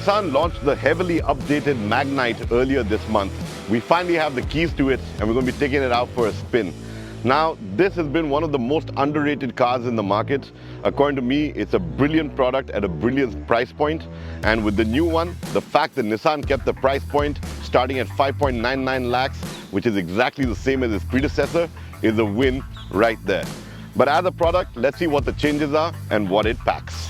Nissan launched the heavily updated Magnite earlier this month. We finally have the keys to it and we're going to be taking it out for a spin. Now, this has been one of the most underrated cars in the market. According to me, it's a brilliant product at a brilliant price point. And with the new one, the fact that Nissan kept the price point starting at 5.99 lakhs, which is exactly the same as its predecessor, is a win right there. But as a product, let's see what the changes are and what it packs.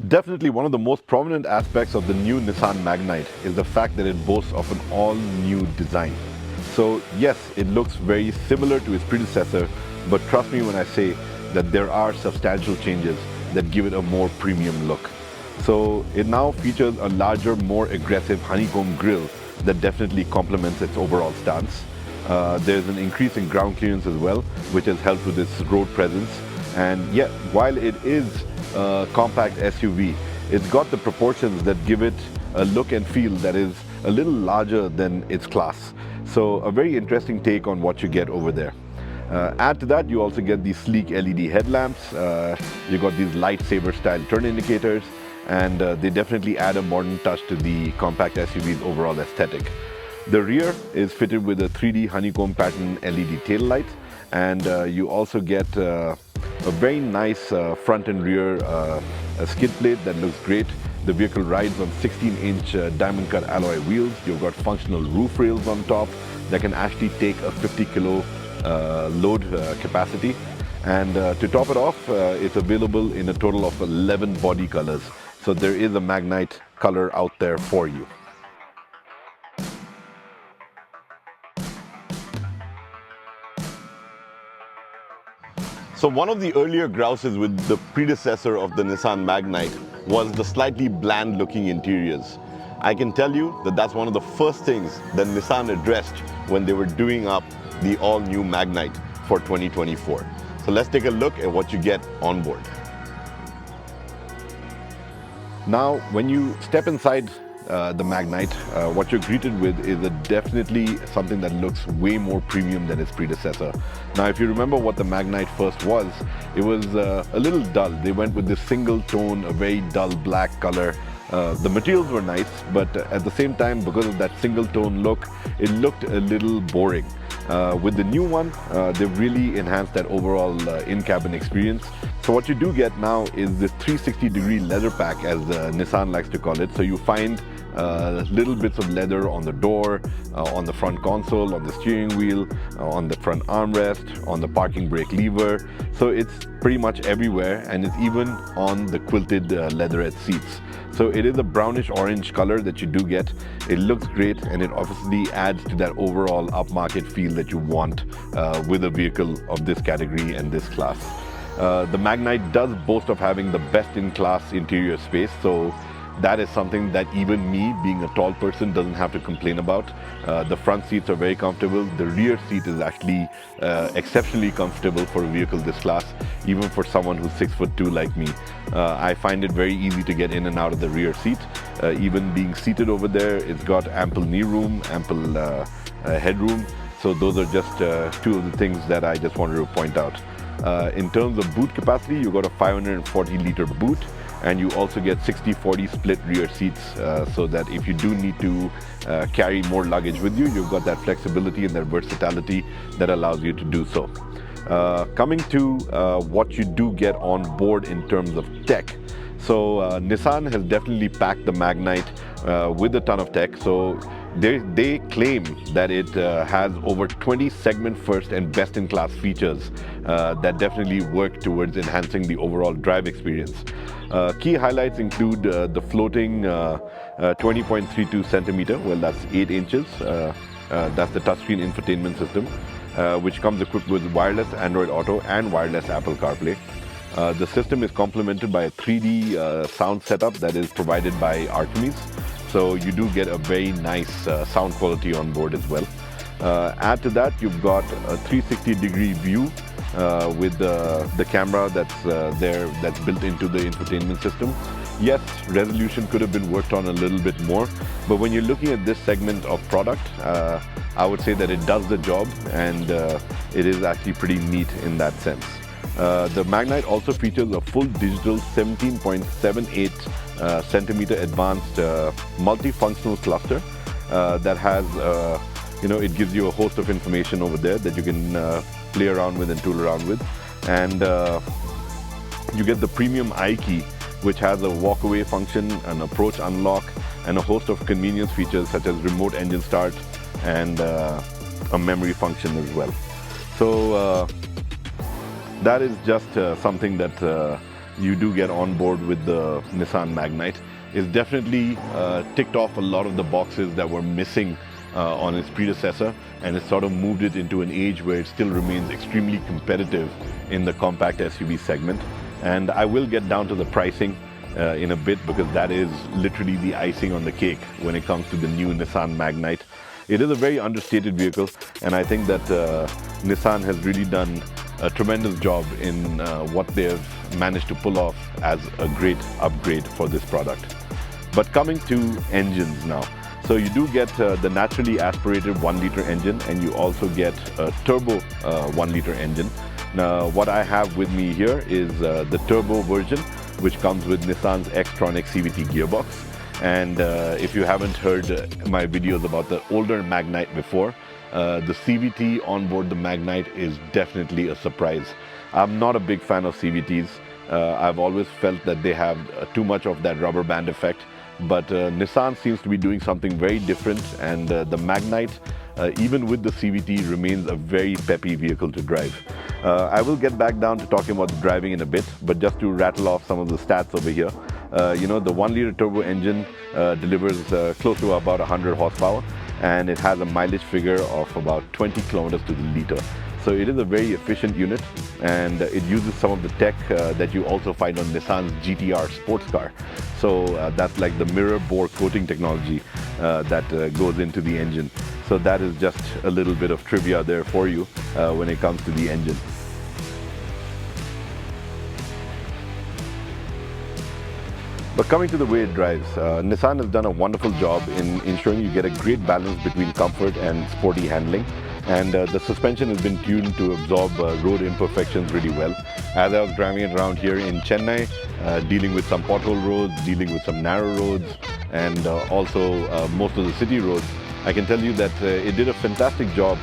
Definitely one of the most prominent aspects of the new Nissan Magnite is the fact that it boasts of an all-new design. So yes, it looks very similar to its predecessor, but trust me when I say that there are substantial changes that give it a more premium look. So it now features a larger, more aggressive honeycomb grille that definitely complements its overall stance. There's an increase in ground clearance as well, which has helped with its road presence. And yet, while it is a compact SUV, it's got the proportions that give it a look and feel that is a little larger than its class. So a very interesting take on what you get over there. Add to that, you also get these sleek LED headlamps, you got these lightsaber style turn indicators, and they definitely add a modern touch to the compact SUV's overall aesthetic. The rear is fitted with a 3D honeycomb pattern LED tail light, and you also get a very nice front and rear skid plate that looks great. The vehicle rides on 16-inch diamond cut alloy wheels. You've got functional roof rails on top that can actually take a 50-kilo load capacity. And to top it off, it's available in a total of 11 body colors. So there is a Magnite color out there for you. So one of the earlier grouses with the predecessor of the Nissan Magnite was the slightly bland looking interiors. I can tell you that that's one of the first things that Nissan addressed when they were doing up the all-new Magnite for 2024. So let's take a look at what you get on board. Now, when you step inside the Magnite, what you're greeted with is definitely something that looks way more premium than its predecessor. Now, if you remember what the Magnite first was, it was a little dull. They went with this single tone, a very dull black color. The materials were nice, but at the same time, because of that single tone look, it looked a little boring. With the new one, they've really enhanced that overall in-cabin experience. So what you do get now is this 360-degree leather pack, as Nissan likes to call it. So you find little bits of leather on the door, on the front console, on the steering wheel, on the front armrest, on the parking brake lever. So it's pretty much everywhere, and it's even on the quilted leatherette seats. So it is a brownish orange color that you do get. It looks great, and it obviously adds to that overall upmarket feel that you want with a vehicle of this category and this class. The Magnite does boast of having the best-in-class interior space, so that is something that even me, being a tall person, doesn't have to complain about. The front seats are very comfortable. The rear seat is actually exceptionally comfortable for a vehicle this class, even for someone who's 6'2" like me. I find it very easy to get in and out of the rear seat. Even being seated over there, it's got ample knee room, ample headroom. So those are just two of the things that I just wanted to point out. In terms of boot capacity, you got a 540-liter boot, and you also get 60-40 split rear seats, so that if you do need to carry more luggage with you, you've got that flexibility and that versatility that allows you to do so. Coming to what you do get on board in terms of tech. So Nissan has definitely packed the Magnite with a ton of tech. So they claim that it has over 20 segment-first and best-in-class features that definitely work towards enhancing the overall drive experience. Key highlights include the floating 20.32 centimeter, well, that's 8 inches. That's the touchscreen infotainment system, which comes equipped with wireless Android Auto and wireless Apple CarPlay. The system is complemented by a 3D sound setup that is provided by Artemis. So you do get a very nice sound quality on board as well. Add to that, you've got a 360-degree view with the camera that's built into the infotainment system. Yes, resolution could have been worked on a little bit more, but when you're looking at this segment of product, I would say that it does the job, and it is actually pretty neat in that sense. The Magnite also features a full digital 17.78 centimeter advanced multifunctional cluster that has, it gives you a host of information over there that you can play around with and tool around with. And you get the premium iKey, which has a walk-away function, an approach unlock, and a host of convenience features such as remote engine start and a memory function as well. So that is just something that you do get on board with the Nissan Magnite. It's definitely ticked off a lot of the boxes that were missing on its predecessor, and it sort of moved it into an age where it still remains extremely competitive in the compact SUV segment. And I will get down to the pricing in a bit, because that is literally the icing on the cake when it comes to the new Nissan Magnite. It is a very understated vehicle, and I think that Nissan has really done a tremendous job in what they've managed to pull off as a great upgrade for this product. But coming to engines now. So you do get the naturally aspirated 1-liter engine, and you also get a turbo 1-liter engine. Now, what I have with me here is the turbo version, which comes with Nissan's Xtronic CVT gearbox. And if you haven't heard my videos about the older Magnite before, the CVT on board the Magnite is definitely a surprise. I'm not a big fan of CVTs. I've always felt that they have too much of that rubber band effect. But Nissan seems to be doing something very different, and the Magnite, even with the CVT, remains a very peppy vehicle to drive. I will get back down to talking about the driving in a bit, but just to rattle off some of the stats over here. The 1-liter turbo engine delivers close to about 100 horsepower, and it has a mileage figure of about 20 kilometers to the liter. So it is a very efficient unit, and it uses some of the tech that you also find on Nissan's GTR sports car. So that's like the mirror bore coating technology that goes into the engine. So that is just a little bit of trivia there for you when it comes to the engine. But coming to the way it drives, Nissan has done a wonderful job in ensuring you get a great balance between comfort and sporty handling. And the suspension has been tuned to absorb road imperfections really well. As I was driving it around here in Chennai, dealing with some pothole roads, dealing with some narrow roads, and also most of the city roads, I can tell you that it did a fantastic job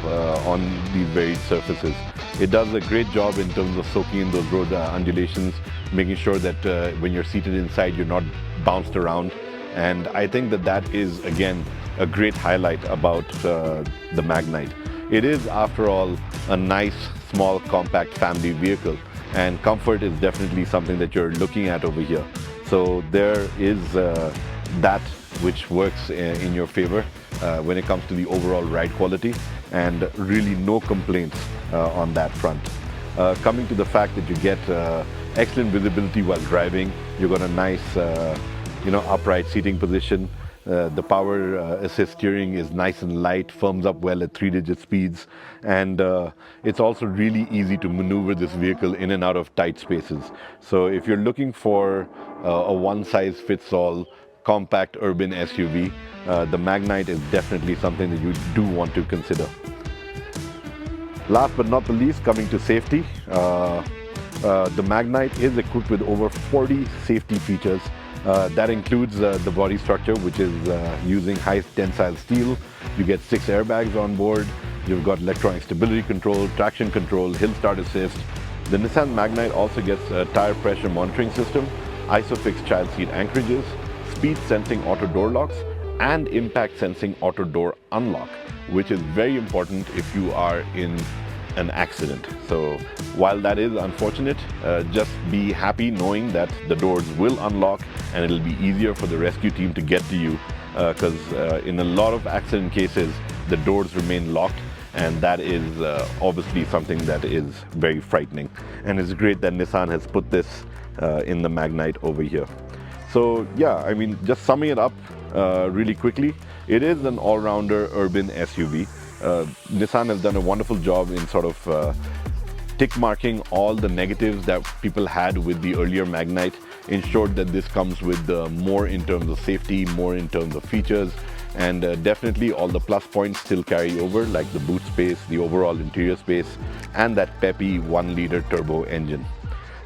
on these varied surfaces. It does a great job in terms of soaking in those road undulations, making sure that when you're seated inside, you're not bounced around. And I think that that is, again, a great highlight about the Magnite. It is, after all, a nice, small, compact family vehicle, and comfort is definitely something that you're looking at over here. So there is that which works in your favor when it comes to the overall ride quality, and really no complaints on that front. Coming to the fact that you get excellent visibility while driving, you've got a nice upright seating position. The power assist steering is nice and light, firms up well at 3-digit speeds, and it's also really easy to maneuver this vehicle in and out of tight spaces. So if you're looking for a one-size-fits-all compact urban SUV, the Magnite is definitely something that you do want to consider. Last but not the least, coming to safety, the Magnite is equipped with over 40 safety features. That includes the body structure, which is using high tensile steel. You get 6 airbags on board. You've got electronic stability control, traction control, hill start assist. The Nissan Magnite also gets a tire pressure monitoring system, ISOFIX child seat anchorages, speed sensing auto door locks, and impact sensing auto door unlock, which is very important if you are in an accident. So while that is unfortunate, just be happy knowing that the doors will unlock, and it'll be easier for the rescue team to get to you, because in a lot of accident cases the doors remain locked, and that is obviously something that is very frightening. And it's great that Nissan has put this in the Magnite over here. So yeah, I mean, just summing it up really quickly, it is an all-rounder urban SUV. Nissan has done a wonderful job in sort of tick marking all the negatives that people had with the earlier Magnite, ensured that this comes with more in terms of safety, more in terms of features, and definitely all the plus points still carry over, like the boot space, the overall interior space, and that peppy 1-liter turbo engine.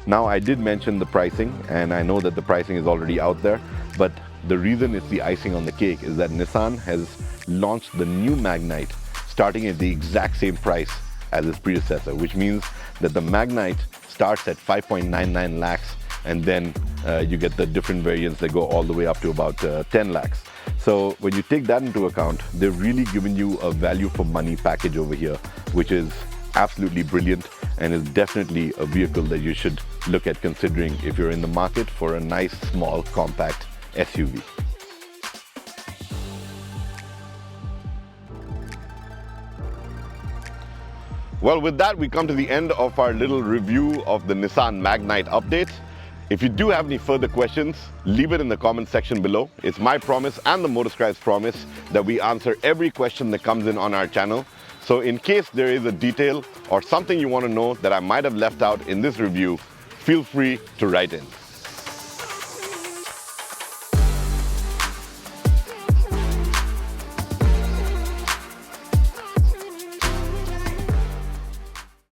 Now, I did mention the pricing, and I know that the pricing is already out there, but the reason it's the icing on the cake is that Nissan has launched the new Magnite starting at the exact same price as its predecessor, which means that the Magnite starts at 5.99 lakhs, and then you get the different variants that go all the way up to about 10 lakhs. So when you take that into account, they've really given you a value for money package over here, which is absolutely brilliant and is definitely a vehicle that you should look at considering if you're in the market for a nice, small, compact SUV. Well, with that, we come to the end of our little review of the Nissan Magnite update. If you do have any further questions, leave it in the comment section below. It's my promise and the MOTORSCRIBES promise that we answer every question that comes in on our channel. So in case there is a detail or something you want to know that I might have left out in this review, feel free to write in.